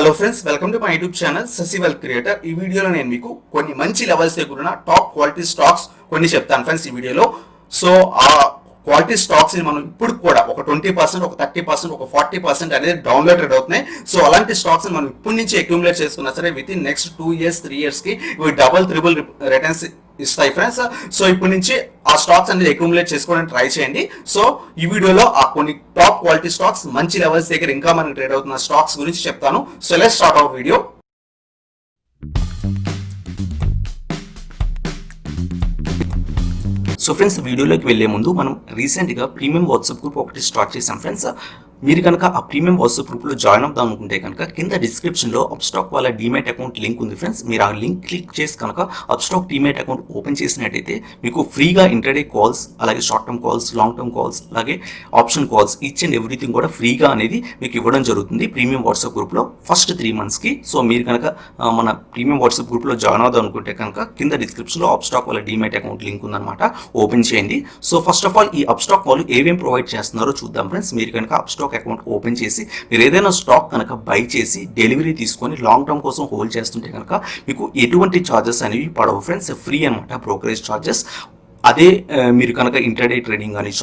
Hello friends, welcome to my YouTube channel Shashi wealth creator. ఈ వీడియోలో నేను మీకు కొన్ని మంచి లెవెల్స్ దగ్గర ఉన్న టాప్ క్వాలిటీ స్టాక్స్ కొన్ని చెప్తాను ఫ్రెండ్స్ ఈ వీడియోలో. సో ఆ క్వాలిటీ స్టాక్స్ ని మనం ఇప్పుడు కూడా ఒక 20%, ఒక 30%, ఒక 40% అనేది డౌన్లోడ్ ట్రేడ్ అవుతున్నాయి. సో అలాంటి స్టాక్స్ మనం ఇప్పటి నుంచి అక్యూములేట్ చేసుకున్నా సరే with in next 2 years 3 years కి ఇవి డబుల్ ట్రిపుల్ రిటర్న్స్ ఇస్తాయి ఫ్రెండ్స్. సో ఇప్పటి నుంచి ఆ స్టాక్స్ అనేది అక్యూములేట్ చేసుకోవడానికి ట్రై చేయండి. సో ఈ వీడియోలో ఆ కొన్ని టాప్ క్వాలిటీ స్టాక్స్ మంచి లెవెల్స్ దగ్గర ఇంకా మనకి ట్రేడ్ అవుతున్న స్టాక్స్ గురించి చెప్తాను. So let's start our video. So friends, వీడియోలోకి వెళ్లే ముందు మనం రీసెంట్గా ప్రీమియం వాట్సాప్ గ్రూప్ ఒకటి స్టార్ట్ చేసాం ఫ్రెండ్స్. మీరు కనుక ఆ ప్రీమియం వాట్సాప్ గ్రూప్లో జాయిన్ అవుదాం అనుకుంటే కనుక కింద డిస్క్రిప్షన్లో అప్స్టాక్ వాళ్ళ డీమేట్ అకౌంట్ లింక్ ఉంది ఫ్రెండ్స్. మీరు ఆ లింక్ క్లిక్ చేసి కనుక అప్స్టాక్ డీమేట్ అకౌంట్ ఓపెన్ చేసినట్టయితే మీకు ఫ్రీగా ఇంటర్డే కాల్స్, అలాగే short term calls, long term calls, అలాగే option calls each and everything కూడా ఫ్రీగా అనేది మీకు ఇవ్వడం జరుగుతుంది ప్రీమియం వాట్సాప్ గ్రూప్లో ఫస్ట్ 3 monthsకి. సో మీరు కనుక మన ప్రీమియం వాట్సాప్ గ్రూప్లో జాయిన్ అవుదాం అనుకుంటే కనుక కింద డిస్క్రిప్షన్లో అప్స్టాక్ వాళ్ళ డీమేట్ అకౌంట్ లింక్ ఉందన్నమాట, ఓపెన్ చేయండి. సో ఫస్ట్ ఆఫ్ ఆల్ ఈ అప్స్టాక్ వాళ్ళు ఏమేమి ప్రొవైడ్ చేస్తున్నారో చూద్దాం ఫ్రెండ్స్. మీరు కనుక అప్స్టాక్ అకౌంట్ ఓపెన్ చేసి మీరు ఏదైనా స్టాక్ కనుక బై చేసి డెలివరీ తీసుకొని లాంగ్ టర్మ్ కోసం హోల్డ్ చేస్తుంటే కనుక మీకు ఎటువంటి ఛార్జెస్ అనేవి పడవు ఫ్రెండ్స్, ఫ్రీ అనమాట బ్రోకరేజ్ ఛార్జెస్. అదే మీరు కనుక ఇంటర్డే ట్రేడింగ్ కానీ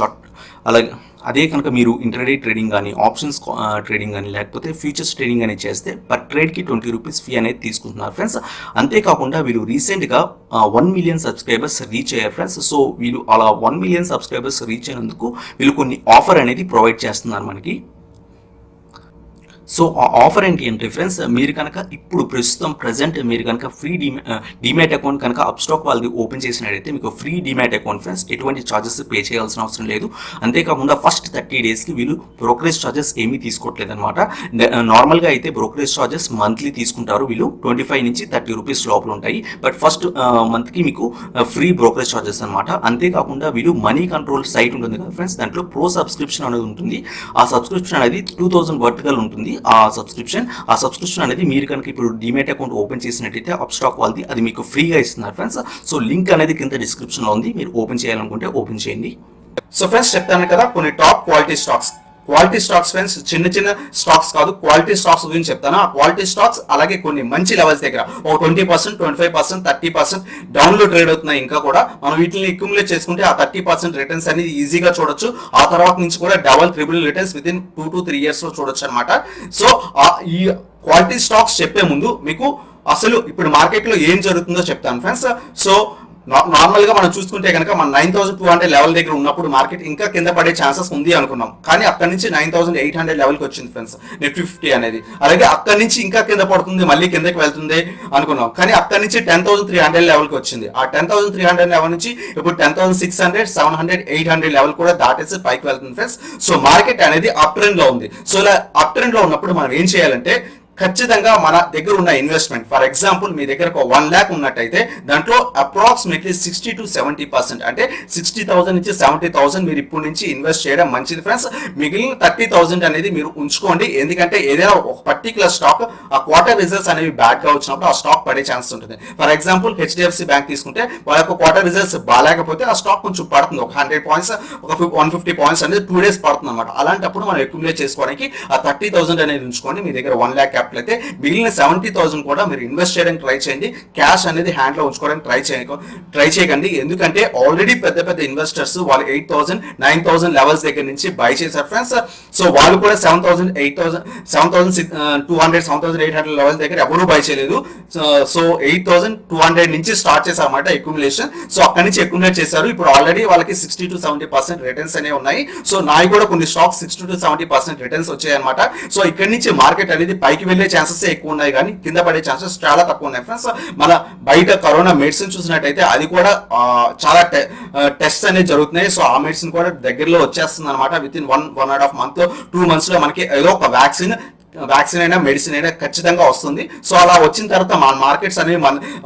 అలాగే అదే కనుక మీరు ఇంటర్డే ట్రేడింగ్ కానీ ఆప్షన్స్ ట్రేడింగ్ కానీ లేకపోతే ఫ్యూచర్స్ ట్రేడింగ్ అనేది చేస్తే పర్ ట్రేడ్కి 20 రూపీస్ ఫీ అనేది తీసుకుంటున్నారు ఫ్రెండ్స్. అంతేకాకుండా వీళ్ళు రీసెంట్గా 1 million సబ్స్క్రైబర్స్ రీచ్ అయ్యారు ఫ్రెండ్స్. సో వీళ్ళు అలా 1 million సబ్స్క్రైబర్స్ రీచ్ అయినందుకు వీళ్ళు కొన్ని ఆఫర్ అనేది ప్రొవైడ్ చేస్తున్నారు మనకి. సో ఆ ఆఫర్ ఏంటి అంటే ఫ్రెండ్స్, మీరు కనుక ఇప్పుడు ప్రజెంట్ మీరు కనుక ఫ్రీ డిమాట్ అకౌంట్ కనుక అప్స్టాక్ వాళ్ళది ఓపెన్ చేసినట్టయితే మీకు ఫ్రీ డిమాట్ అకౌంట్ ఫ్రెండ్స్, ఎటువంటి ఛార్జెస్ పే చేయాల్సిన అవసరం లేదు. అంతేకాకుండా ఫస్ట్ 30 daysకి వీళ్ళు బ్రోకరేజ్ ఛార్జెస్ ఏమీ తీసుకోవట్లేదు అనమాట. నార్మల్గా అయితే బ్రోకరేజ్ ఛార్జెస్ మంత్లీ తీసుకుంటారు వీళ్ళు, 25 నుంచి 30 రూపీస్ లోపల ఉంటాయి. బట్ ఫస్ట్ మంత్కి మీకు ఫ్రీ బ్రోకరేజ్ ఛార్జెస్ అనమాట. అంతేకాకుండా వీళ్ళు మనీ కంట్రోల్ సైట్ ఉంటుంది కదా ఫ్రెండ్స్, దాంట్లో ప్రో సబ్స్క్రిప్షన్ అనేది ఉంటుంది. ఆ సబ్స్క్రిప్షన్ అనేది 2000 వర్టికల్ ఉంటుంది. ఆ సబ్స్క్రిప్షన్ అనేది మీరు కనుక ఇప్పుడు డిమాట్ అకౌంట్ ఓపెన్ చేసినట్టయితే అప్స్టాక్ వాళ్ళది అది మీకు ఫ్రీగా ఇస్తున్నారు ఫ్రెండ్స్. సో లింక్ అనేది కింద డిస్క్రిప్షన్లో ఉంది, మీరు ఓపెన్ చేయాలనుకుంటే ఓపెన్ చేయండి. సో ఫ్రెండ్స్, చెప్తాను కదా కొన్ని టాప్ క్వాలిటీ స్టాక్స్ ఫ్రెండ్స్, చిన్న చిన్న స్టాక్స్ కాదు, క్వాలిటీ స్టాక్స్ గురించి చెప్తాను. ఆ క్వాలిటీ స్టాక్స్ అలాగే కొన్ని మంచి లెవెల్స్ దగ్గర ఒక 20%, 25%, 30% డౌన్లో ట్రేడ్ అవుతున్నాయి. ఇంకా కూడా మనం వీటిని అక్యుములేట్ చేసుకుంటే ఆ 30% రిటర్న్స్ అనేది ఈజీగా చూడొచ్చు. ఆ తర్వాత నుంచి కూడా double triple returns with in 2 to 3 years లో చూడొచ్చు అనమాట. సో ఈ క్వాలిటీ స్టాక్స్ చెప్పే ముందు మీకు అసలు ఇప్పుడు మార్కెట్లో ఏం జరుగుతుందో చెప్తాను ఫ్రెండ్స్. సో నార్మల్ గా మనం చూసుకుంటే కనుక మన 9200 లెవెల్ దగ్గర ఉన్నప్పుడు మార్కెట్ ఇంకా కింద పడే ఛాన్సెస్ ఉంది అనుకున్నాం. కానీ అక్కడి నుంచి 9800 లెవెల్కి వచ్చింది ఫ్రెండ్స్ నిఫ్టీ 50 అనేది. అలాగే అక్కడి నుంచి ఇంకా కింద పడుతుంది, మళ్ళీ కిందకి వెళ్తుంది అనుకున్నాం. కానీ అక్కడి నుంచి 10300 లెవెల్కి వచ్చింది. ఆ 10300 లెవెల్ నుంచి ఇప్పుడు 10600, 700, 800 లెవెల్ కూడా దాటేసి పైకి వెళ్తుంది ఫ్రెండ్స్. సో మార్కెట్ అనేది అప్ ట్రెండ్ లో ఉంది. సో ఇలా అప్ ట్రెండ్ లో ఉన్నప్పుడు మనం ఏం చేయాలంటే ఖచ్చితంగా మన దగ్గర ఉన్న ఇన్వెస్ట్మెంట్, ఫర్ ఎగ్జాంపుల్ మీ దగ్గర ఒక 1 lakh ఉన్నట్టయితే దాంట్లో అప్రాక్సిమేట్లీ 60 to 70% అంటే 60,000 నుంచి 70,000 మీరు ఇప్పుడు నుంచి ఇన్వెస్ట్ చేయడం మంచిది ఫ్రెండ్స్. మిగిలిన 30,000 అనేది మీరు ఉంచుకోండి. ఎందుకంటే ఏదైనా ఒక పర్టికులర్ స్టాక్ ఆ క్వార్టర్ రిజల్ట్స్ అనేవి బ్యాడ్ గా వచ్చినప్పుడు ఆ స్టాక్ పడే ఛాన్స్ ఉంటుంది. ఫర్ ఎగ్జాంపుల్ HDFC బ్యాంక్ తీసుకుంటే వాళ్ళ యొక్క క్వార్టర్ రిజల్ట్స్ బాగాలేకపోతే ఆ స్టాక్ కొంచెం పడుతుంది, ఒక 100 points, ఒక 150 points అనేది 2 days పడుతుంది అనమాట. అలాంటప్పుడు మనం అక్యుములేట్ చేసుకోవడానికి ఆ 30,000 అనేది ఉంచుకోండి. మీ దగ్గర 1 lakh అయితే మిగిలిన 70,000 కూడా మీరు ఇన్వెస్ట్ చేయడానికి ట్రై చేయండి. క్యాష్ అనేది హ్యాండ్ లో ఉంచుకోవడానికి ట్రై చేయకండి. ఎందుకంటే ఆల్రెడీ పెద్ద పెద్ద ఇన్వెస్టర్స్ వాళ్ళు 8,000, 9,000 లెవెల్స్ దగ్గర నుంచి బై చేశారు ఫ్రెండ్స్. సో వాళ్ళు కూడా 7,000, 8,000, 7,200, 7,800 లెవెల్ దగ్గర ఎవరు బై చేయలేదు. సో 8,200 నుంచి స్టార్ట్ చేశారు అన్నమాట అక్యుములేషన్. సో అక్కడి నుంచి అక్యుములేట్ చేశారు. ఇప్పుడు ఆల్రెడీ వాళ్ళకి 60 to 70% రిటర్న్స్ అనేవి ఉన్నాయి. సో నాయి కూడా కొన్ని స్టాక్స్ 60 to 70% రిటర్న్స్ వచ్చాయి అనమాట. సో ఇక్కడి నుంచి మార్కెట్ అనేది పైకి వెళ్ళే ఛాన్సెస్ ఎక్కువ ఉన్నాయి, కానీ కింద పడే ఛాన్సెస్ చాలా తక్కువ ఉన్నాయి ఫ్రెండ్స్. మన బయట కరోనా మెడిసిన్ చూసినట్టయితే అది కూడా చాలా టెస్ట్ అనేది జరుగుతున్నాయి. సో ఆ మెడిసిన్ కూడా దగ్గరలో వచ్చేస్తుంది అనమాట. విత్ ఇన్ 1.5 month, 2 months లో మనకి ఏదో ఒక వ్యాక్సిన్ అయినా మెడిసిన్ అయినా ఖచ్చితంగా వస్తుంది. సో అలా వచ్చిన తర్వాత మన మార్కెట్స్ అనేవి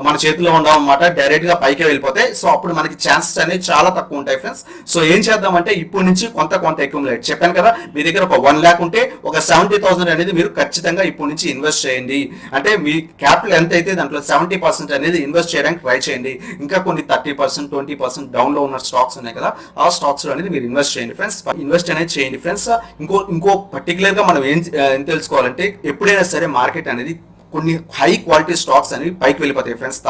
మన చేతిలో ఉండవన్నమాట, డైరెక్ట్ గా పైకి వెళ్ళిపోతాయి. సో అప్పుడు మనకి ఛాన్సెస్ అనేవి చాలా తక్కువ ఉంటాయి ఫ్రెండ్స్. సో ఏం చేద్దామంటే ఇప్పుడు నుంచి కొంత అక్యుములేట్, చెప్పాను కదా మీ దగ్గర ఒక 1 lakh ఉంటే ఒక 70,000 అనేది మీరు ఖచ్చితంగా ఇప్పుడు నుంచి ఇన్వెస్ట్ చేయండి. అంటే మీ క్యాపిటల్ ఎంత అయితే దాంట్లో 70% అనేది ఇన్వెస్ట్ చేయడానికి ట్రై చేయండి. ఇంకా కొన్ని 30%, 20% డౌన్ లో ఉన్న స్టాక్స్ ఉన్నాయి కదా, ఆ స్టాక్స్ లో అనేది మీరు ఇన్వెస్ట్ చేయండి ఫ్రెండ్స్. ఇన్వెస్ట్ అనేది చేయండి ఫ్రెండ్స్. ఇంకో పర్టికులర్ గా మనం ఏం తెలుసుకోవాలి చేసుకోవాలంటే ఎప్పుడైనా సరే మార్కెట్ అనేది కొన్ని హై క్వాలిటీ స్టాక్స్ అనేవి పైకి వెళ్ళిపోతాయి ఫ్రెండ్స్.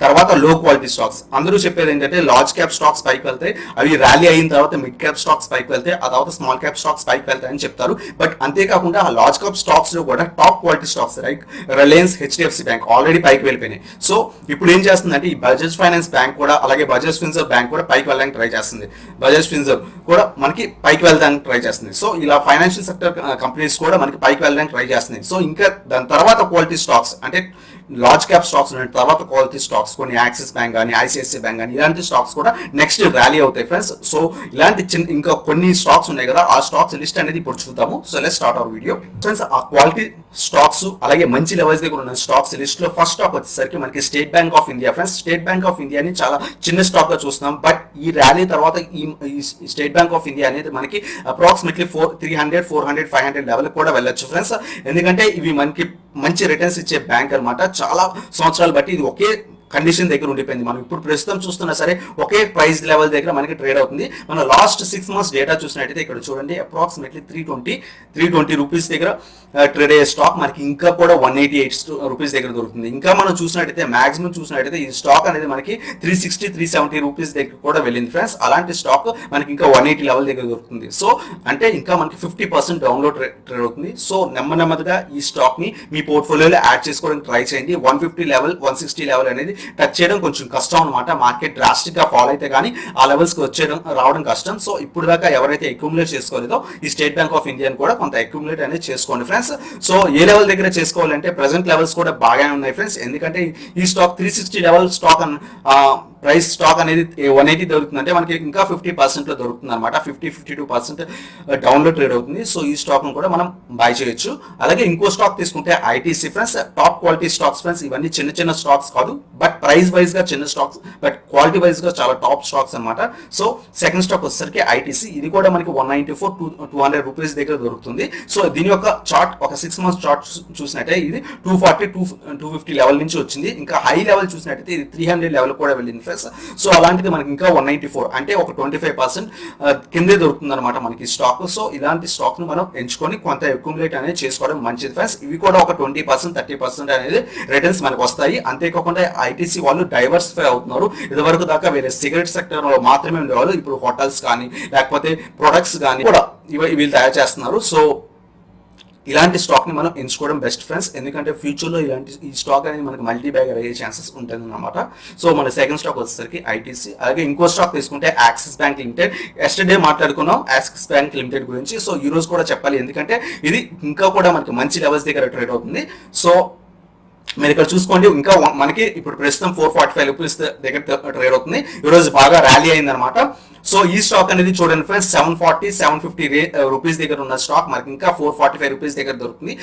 తర్వాత లో క్వాలిటీ స్టాక్స్, అందరూ చెప్పేది ఏంటంటే లార్జ్ క్యాప్ స్టాక్స్ పైకి వెళ్తాయి, అవి ర్యాలీ అయిన తర్వాత మిడ్ క్యాప్ స్టాక్స్ పైకి వెళ్తాయి, ఆ తర్వాత స్మాల్ క్యాప్ స్టాక్స్ పైకి వెళ్తాయి అని చెప్తారు. బట్ అంతేకాకుండా ఆ లార్జ్ క్యాప్ స్టాక్స్ లో కూడా top quality stocks like Reliance, HDFC bank already పైకి వెళ్ళిపోయినాయి. సో ఇప్పుడు ఏం చేస్తుందంటే ఈ బజాజ్ ఫైనాన్స్ బ్యాంక్ కూడా, అలాగే బజాజ్ ఫిన్సర్వ్ బ్యాంక్ కూడా పైకి వెళ్ళడానికి ట్రై చేస్తుంది. బజాజ్ ఫిన్సర్వ్ కూడా మనకి పైకి వెళ్ళడానికి ట్రై చేస్తుంది. సో ఇలా ఫైనాన్షియల్ సెక్టర్ కంపెనీస్ కూడా మనకి పైకి వెళ్ళడానికి ట్రై చేస్తుంది. సో ఇంకా దాని తర్వాత క్వాలిటీ స్టాక్స్ అంటే లార్జ్ క్యాప్ స్టాక్స్ ఉన్న తర్వాత క్వాలిటీ స్టాక్స్ కొన్ని యాక్సిస్ బ్యాంక్ కానీ ఐసిఐసిఐ బ్యాంక్ కానీ ఇలాంటి స్టాక్స్ కూడా నెక్స్ట్ ర్యాలీ అవుతాయి ఫ్రెండ్స్. సో ఇలాంటి ఇంకా కొన్ని స్టాక్స్ ఉన్నాయి కదా, ఆ స్టాక్స్ లిస్ట్ అనేది ఇప్పుడు చూద్దాము. So let's start our video friends. ఆ క్వాలిటీ స్టాక్స్ అలాగే మంచి లెవెల్స్ దగ్గర ఉన్న స్టాక్స్ లిస్ట్ లో ఫస్ట్ స్టాక్ వచ్చేసరికి మనకి state bank of India friends. State bank of ఇండియాని చాలా చిన్న స్టాక్ గా చూస్తున్నాం, బట్ ఈ ర్యాలీ తర్వాత ఈ స్టేట్ బ్యాంక్ ఆఫ్ ఇండియా అనేది మనకి అప్రాక్సిమేట్లీ 300, 400, 500 లెవెల్ కూడా వెళ్ళొచ్చు ఫ్రెండ్స్. ఎందుకంటే ఇవి మనకి మంచి రిటర్న్స్ ఇచ్చే బ్యాంక్ అనమాట. చాలా సంవత్సరాలు బట్టి ఇది ఒకే కండిషన్ దగ్గర ఉండిపోయింది. మనం ఇప్పుడు ప్రస్తుతం చూస్తున్నా సరే ఒకే ప్రైస్ లెవెల్ దగ్గర మనకి ట్రేడ్ అవుతుంది. మన లాస్ట్ 6 months డేటా చూసినట్టయితే ఇక్కడ చూడండి అప్రాక్సిమేట్లీ 320 రూపీస్ దగ్గర ట్రేడ్ అయ్యే స్టాక్ మనకి ఇంకా కూడా 188 రూపీస్ దగ్గర దొరుకుతుంది. ఇంకా మనం చూసినట్టయితే మాక్సిమం చూసినట్టయితే ఈ స్టాక్ అనేది మనకి 360, 370 రూపీస్ దగ్గర కూడా వెళ్ళింది ఫ్రెండ్స్. అలాంటి స్టాక్ మనకి ఇంకా 180 లెవెల్ దగ్గర దొరుకుతుంది. సో అంటే ఇంకా మనకి 50% డౌన్లోడ్ ట్రేడ్ అవుతుంది. సో నెమ్మదిగా ఈ స్టాక్ ని మీ పోర్ట్ఫోలియోలో యాడ్ చేసుకోవడానికి ట్రై చేయండి. 150 లెవెల్, 160 లెవెల్ అనేది టచ్ చేయడం కొంచెం కష్టం అనమాట. మార్కెట్ డ్రాస్టిక్ గా ఫాలో అయితే కానీ ఆ లెవెల్స్ కి రావడం కష్టం. సో ఇప్పుడు దాకా ఎవరైతే అక్యుములేట్ చేసుకోలేదో ఈ స్టేట్ బ్యాంక్ ఆఫ్ ఇండియా కూడా కొంత అక్యుములేట్ అనేది చేసుకోండి ఫ్రెండ్స్. సో ఏ లెవెల్ దగ్గర చేసుకోవాలంటే ప్రెసెంట్ లెవెల్స్ కూడా బాగానే ఉన్నాయి ఫ్రెండ్స్. ఎందుకంటే ఈ stock 360 level stock price stock అనేది 180 దొరుకుతుంది అంటే మనకి ఇంకా 50% లో దొరుకుతుంది అనమాట. 52% డౌన్లో ట్రేడ్ అవుతుంది. సో ఈ స్టాక్ కూడా మనం బై చేయొచ్చు. అలాగే ఇంకో స్టాక్ తీసుకుంటే ITC friends. Top quality stocks friends. ఇవన్నీ చిన్న స్టాక్స్ కాదు, బట్ ప్రైస్ వైజ్ గా చిన్న స్టాక్స్, బట్ క్వాలిటీ వైజ్ గా చాలా టాప్ స్టాక్స్ అనమాట. సో సెకండ్ స్టాక్ వచ్చేసరికి ఐటీసీ. ఇది కూడా మనకి 194, 200 రూపీస్ దగ్గర దొరుకుతుంది. సో దీని యొక్క చార్ట్ ఒక 6 months చార్ట్ చూసినట్టే ఇది 240, 250 లెవెల్ నుంచి వచ్చింది. ఇంకా హై లెవెల్ చూసినట్టయితే ఇది 300 లెవెల్ కూడా వెళ్ళింది. సో అలాంటిది మనకి ఇంకా 194 అంటే ఒక 25% కిందే దొరుకుతుంది అనమాట మనకి స్టాక్. సో ఇలాంటి స్టాక్ ను మనం ఎంచుకొని కొంత అక్యుములేట్ అనేది చేసుకోవడం మంచిది ఫ్రెండ్స్. ఇవి కూడా ఒక 20%, 30% అనేది రిటర్న్స్ మనకు వస్తాయి. అంతేకాకుండా ఐటీసీ వాళ్ళు డైవర్సిఫై అవుతున్నారు. ఇదివరకు దాకా వేరే సిగరెట్ సెక్టర్ లో మాత్రమే ఉండేవాళ్ళు, ఇప్పుడు హోటల్స్ కానీ లేకపోతే ప్రొడక్ట్స్ కానీ కూడా వీళ్ళు తయారు చేస్తున్నారు. సో ఇలాంటి స్టాక్ ని మనం ఎంచుకోవడం బెస్ట్ ఫ్రెండ్స్. ఎందుకంటే ఫ్యూచర్ లో ఈ స్టాక్ అనేది మనకి మల్టీ బ్యాగర్ అయ్యే ఛాన్సెస్ ఉంటుంది అనమాట. సో మన సెకండ్ స్టాక్ వచ్చేసరికి ఐటీసీ. అలాగే ఇంకో స్టాక్ తీసుకుంటే యాక్సిస్ బ్యాంక్ లిమిటెడ్. ఎస్టర్డే మాట్లాడుకున్నాం యాక్సిస్ బ్యాంక్ లిమిటెడ్ గురించి. సో ఈ రోజు కూడా చెప్పాలి, ఎందుకంటే ఇది ఇంకా కూడా మనకి మంచి లెవెల్స్ దగ్గర ట్రేడ్ అవుతుంది. సో మీరు ఇక్కడ చూసుకోండి, ఇంకా మనకి ఇప్పుడు ప్రస్తుతం 445 రూపీస్ దగ్గర ట్రేడ్ అవుతుంది. ఈ రోజు బాగా ర్యాలీ అయింది అనమాట. సో ఈ స్టాక్ అనేది చూడండి ఫ్రెండ్స్, 740, 750 రూపీస్ దగ్గర ఉన్న స్టాక్ మనకి ఇంకా 445 రూపీస్ దగ్గర దొరుకుతుంది.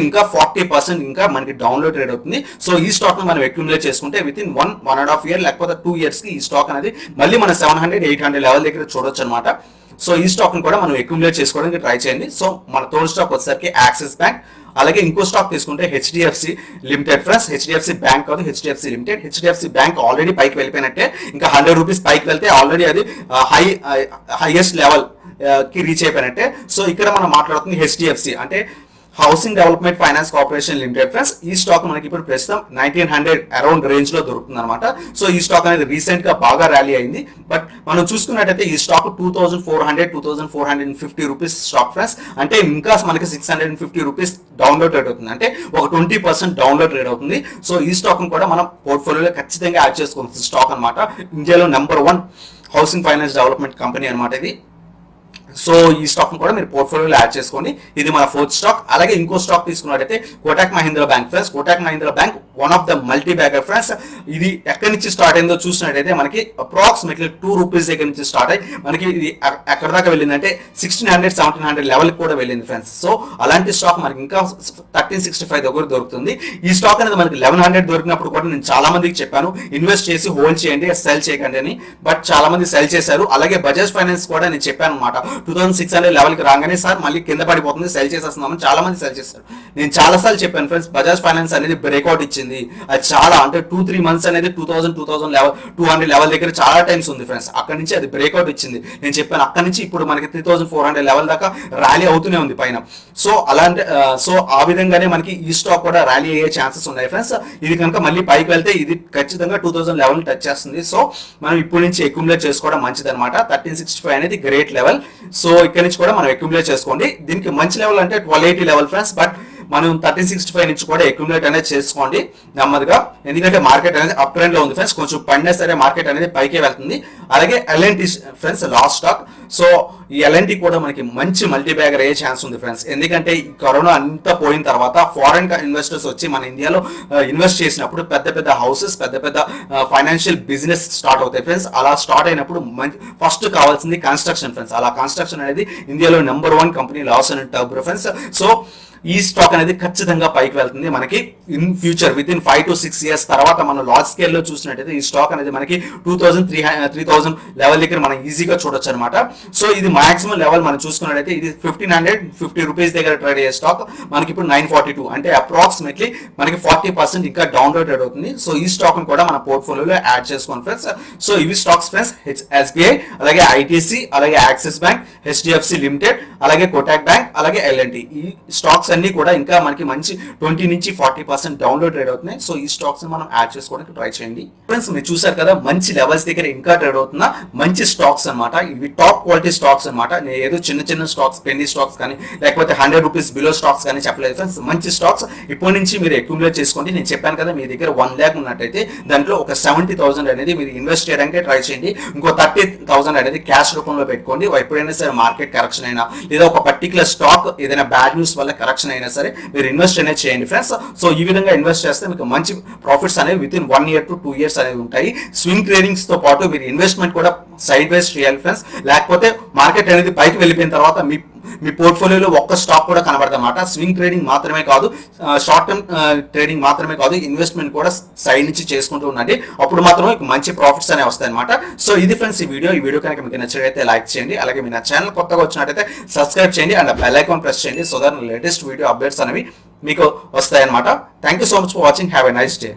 ఇంకా 40% ఇంకా మనకి డౌన్లోడ్ ట్రేడ్ అవుతుంది. సో ఈ స్టాక్ ని మనం అక్యుములేట్ చేసుకుంటే విత్ ఇన్ 1.5 year లేకపోతే 2 years కి ఈ స్టాక్ అనేది మళ్ళీ మన 700, 800 లెవెల్ దగ్గర చూడొచ్చు అనమాట. సో ఈ స్టాక్ ని కూడా మనం అక్యుములేట్ చేసుకోవడానికి ట్రై చేయండి. సో మన థర్డ్ స్టాక్ వచ్చేసరికి యాక్సిస్ బ్యాంక్. అలాగే ఇంకో స్టాక్ తీసుకుంటే HDFC limited friends. HDFC bank కాదు, HDFC limited. HDFC bank already పైకి వెళ్ళిపోయినట్టే. ఇంకా 100 రూపీస్ పైకి వెళ్తే ఆల్రెడీ అది హైయెస్ట్ లెవెల్ కి రీచ్ అయిపోయినట్టే. సో ఇక్కడ మనం మాట్లాడుతుంది హెచ్డిఎఫ్సి అంటే housing development finance corporation limited friends. ఈ స్టాక్ మనకి ఇప్పుడు ప్రస్తుతం 1900 అరౌండ్ రేంజ్ లో దొరుకుతుంది అనమాట. సో ఈ స్టాక్ అనేది రీసెంట్ గా బాగా ర్యాలీ అయింది. బట్ మనం చూసుకున్నట్టయితే ఈ స్టాక్ 2400, 2450 రూపీస్ స్టాక్ ఫ్రెండ్స్. అంటే ఇంకా మనకి 650 రూపీస్ డౌన్లోడ్ ట్రేడ్ అవుతుంది. అంటే ఒక 20% డౌన్లోడ్ ట్రేడ్ అవుతుంది. సో ఈ స్టాక్ కూడా మనం పోర్ట్ఫోలియోలో ఖచ్చితంగా యాడ్ చేసుకోవాల్సిన స్టాక్ అనమాట. ఇండియాలో number 1 housing finance development company అనమాట ఇది. సో ఈ స్టాక్ కూడా మీరు పోర్ట్ఫోలియోలో యాడ్ చేసుకోండి. ఇది మన ఫోర్త్ స్టాక్. అలాగే ఇంకో స్టాక్ తీసుకున్నట్టయితే Kotak Mahindra bank friends. Kotak Mahindra bank one of the multi bagger friends. ఇది ఎక్కడి నుంచి స్టార్ట్ అయిందో చూసినట్టయితే మనకి అప్రాక్సిమేట్లీ 2 రూపీస్ దగ్గర నుంచి స్టార్ట్ అయ్యి మనకి ఇది ఎక్కడ దాకా వెళ్ళిందంటే 1600, 1700 లెవెల్ కూడా వెళ్ళింది ఫ్రెండ్స్. సో అలాంటి స్టాక్ మనకి ఇంకా 1365 దగ్గర దొరుకుతుంది. ఈ స్టాక్ అనేది మనకి 1100 దొరికినప్పుడు కూడా నేను చాలా మందికి చెప్పాను ఇన్వెస్ట్ చేసి హోల్డ్ చేయండి, సెల్ చేయకండి అని. బట్ చాలా మంది సెల్ చేశారు. అలాగే బజాజ్ ఫైనాన్స్ కూడా నేను చెప్పాను అనమాట 2600 లెవెల్కి రాగానే సార్ మళ్ళీ కింద పడిపోతుంది, సెల్ చేసేస్తున్నామని చాలా మంది సెల్ చేస్తారు. నేను చాలాసార్లు చెప్పాను ఫ్రెండ్స్, బజాజ్ ఫైనాన్స్ అనేది బ్రేక్అవుట్ ఇచ్చింది. అది చాలా అంటే 2-3 మంత్స్ అనేది 200 లెవెల్ దగ్గర చాలా టైమ్స్ ఉంది ఫ్రెండ్స్. అక్కడ నుంచి అది బ్రేక్అవుట్ ఇచ్చింది. నేను చెప్పాను అక్కడ నుంచి ఇప్పుడు మనకి 3400 లెవెల్ దాకా ర్యాలీ అవుతూనే ఉంది పైన. సో అలాంటి ఆ విధంగానే మనకి ఈ స్టాక్ కూడా ర్యాలీ అయ్యే ఛాన్సెస్ ఉన్నాయి ఫ్రెండ్స్. ఇది కనుక మళ్ళీ పైకి వెళ్తే ఇది ఖచ్చితంగా 2000 లెవెల్ టచ్ చేస్తుంది. సో మనం ఇప్పుడు నుంచి అక్యుములేట్ చేసుకోవడం మంచిది అనమాట. 1365 అనేది గ్రేట్ లెవెల్. సో ఇక్కడ నుంచి కూడా మనం అక్యుములేట్ చేసుకోండి. దీనికి మంచి లెవెల్ అంటే 1280 లెవెల్ ఫ్రెండ్స్. బట్ మనం 1365 నుంచి కూడా అక్యుములేట్ అనేది చేసుకోండి నెమ్మదిగా, ఎందుకంటే మార్కెట్ అనేది అప్ ట్రెండ్ లో ఉంది ఫ్రెండ్స్. కొంచెం పడినా సరే మార్కెట్ అనేది పైకే వెళ్తుంది. అలాగే LNT friends last stock. So ఈ ఎల్ఎన్టీ కూడా మనకి మంచి మల్టీ బ్యాగర్ అయ్యే ఛాన్స్ ఉంది ఫ్రెండ్స్. ఎందుకంటే ఈ కరోనా అంతా పోయిన తర్వాత ఫారెన్ ఇన్వెస్టర్స్ వచ్చి మన ఇండియాలో ఇన్వెస్ట్ చేసినప్పుడు పెద్ద పెద్ద హౌసెస్, పెద్ద పెద్ద ఫైనాన్షియల్ బిజినెస్ స్టార్ట్ అవుతాయి ఫ్రెండ్స్. అలా స్టార్ట్ అయినప్పుడు ఫస్ట్ కావాల్సింది కన్స్ట్రక్షన్ ఫ్రెండ్స్. అలా కన్స్ట్రక్షన్ అనేది ఇండియాలో number 1 company Larson and Toubro friends. So ఈ స్టాక్ అనేది ఖచ్చితంగా పైకి వెళ్తుంది మనకి in future with in 5 to 6 years తర్వాత మనం లార్జ్ స్కేల్ లో చూసినట్టయితే ఈ స్టాక్ అనేది మనకి 3000 లెవెల్ దగ్గర మనం ఈజీగా చూడొచ్చు అనమాట. సో ఇది మాక్సిమం లెవెల్ మనం చూసుకున్నట్టయితే ఇది 1550 రూపీస్ దగ్గర ట్రేడ్ అయ్యే స్టాక్ మనకి ఇప్పుడు 942 అంటే అప్రాక్సిమేట్లీ మనకి 40% ఇంకా డౌన్ ట్రేడ్ అవుతుంది. సో ఈ స్టాక్ కూడా మన పోర్ట్ఫోలియోలో యాడ్ చేసుకోండి ఫ్రెండ్స్. సో ఇవి స్టాక్స్ ఫ్రెండ్స్, ఎస్బీఐ, అలాగే ఐటీసీ, అలాగే యాక్సిస్ బ్యాంక్, హెచ్డిఎఫ్సి లిమిటెడ్, అలాగే కోటాక్ బ్యాంక్, అలాగే ఎల్ఎన్టీ. ఈ స్టాక్స్ అన్ని కూడా ఇంకా మనకి మంచి 20 నుంచి 40% డౌన్లోడ్ ట్రేడ్ అవుతున్నాయి. సో ఈ స్టాక్స్ మనం యాడ్ చేసుకోవడానికి ట్రై చేయండి ఫ్రెండ్స్. మీరు చూసారు కదా మంచి లెవెల్స్ దగ్గర ఇంకా ట్రేడ్ అవుతున్న మంచి స్టాక్స్ అన్నమాట. ఇవి టాప్ క్వాలిటీ స్టాక్స్ అన్నమాట. నేను ఏదో చిన్న చిన్న స్టాక్స్, పెన్నీ స్టాక్స్ కానీ లేకపోతే 100 రూపీస్ బిలో స్టాక్స్ కానీ చెప్పలేదు ఫ్రెండ్స్. మంచి స్టాక్స్ ఇప్పటి నుంచి మీరు అక్యుములేట్ చేసుకోండి. నేను చెప్పాను కదా మీ దగ్గర 1 lakh ఉన్నట్టయితే దాంట్లో ఒక 70,000 అనేది మీరు ఇన్వెస్ట్ చేయడానికి ట్రై చేయండి. ఇంకో 30,000 అనేది క్యాష్ రూపంలో పెట్టుకోండి. ఎప్పుడైనా సరే మార్కెట్ కరెక్షన్ అయినా లేదా ఒక పర్టికులర్ స్టాక్ ఏదైనా బ్యాడ్ న్యూస్ వల్ల కరెక్షన్ అయినా సరే మీరు ఇన్వెస్ట్ అనేది చేయండి ఫ్రెండ్స్. సో ఈ విధంగా ఇన్వెస్ట్ చేస్తే మీకు మంచి ప్రాఫిట్స్ అనేవి with in 1 year to 2 years అనేవి ఉంటాయి. స్వింగ్ ట్రేడింగ్స్ తో పాటు మీరు ఇన్వెస్ట్మెంట్ కూడా సైడ్ వైస్ చేయాలి ఫ్రెండ్స్. లేకపోతే మార్కెట్ అనేది పైకి వెళ్ళిపోయిన తర్వాత మీ పోర్ట్ఫోలియోలో ఒక్క స్టాక్ కూడా కనబడదు అన్నమాట. స్వింగ్ ట్రేడింగ్ మాత్రమే కాదు, షార్ట్ టర్మ్ ట్రేడింగ్ మాత్రమే కాదు, ఇన్వెస్ట్మెంట్ కూడా సైడ్ నుంచి చేసుకుంటూ ఉండండి. అప్పుడు మాత్రమే మంచి ప్రాఫిట్స్ అనేవి వస్తాయి అనమాట. సో ఇది ఫ్రెండ్స్ ఈ వీడియో కనుక మీకు నచ్చినట్లయితే లైక్ చేయండి. అలాగే మీ నా ఛానల్ కొత్తగా వచ్చినట్టయితే సబ్స్క్రైబ్ చేయండి అండ్ బెల్ ఐకాన్ ప్రెస్ చేయండి. So that latest video updates అనేవి మీకు వస్తాయి అనమాట. Thank you so much for watching. Have a nice day.